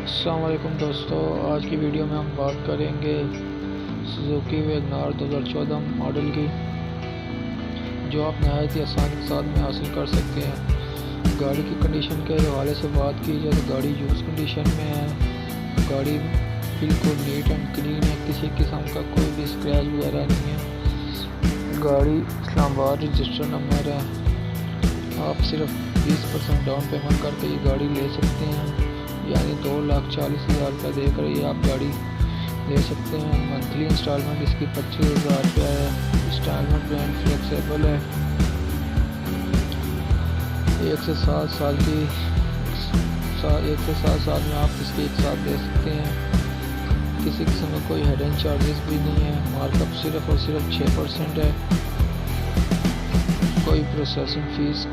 अस्सलाम वालेकुम दोस्तों, आज की वीडियो में हम बात करेंगे सुजुकी वैगनार 2014 मॉडल की, जो आप नहायत ही आसानी के साथ में हासिल कर सकते हैं। गाड़ी की कंडीशन के हवाले से बात की जाए तो गाड़ी यूज़ कंडीशन में है। गाड़ी बिल्कुल नीट एंड क्लीन है, किसी किस्म का कोई भी स्क्रैच वगैरह नहीं है। गाड़ी इस्लामाबाद रजिस्टर नंबर है। आप सिर्फ 20% डाउन पेमेंट करके ये गाड़ी ले सकते हैं, यानी 2,40,000 रुपये देकर ये आप गाड़ी ले सकते हैं। मंथली इंस्टॉलमेंट इसकी 25,000 रुपये है। इंस्टॉलमेंट प्लान फ्लेक्सिबल है। 1 से 7 साल की 1 से 7 साल में आप इसके एक साथ दे सकते हैं। किसी किस्म में कोई हिडन चार्जेस भी नहीं है। मार्कअप सिर्फ और सिर्फ 6% है। कोई प्रोसेसिंग फ़ीस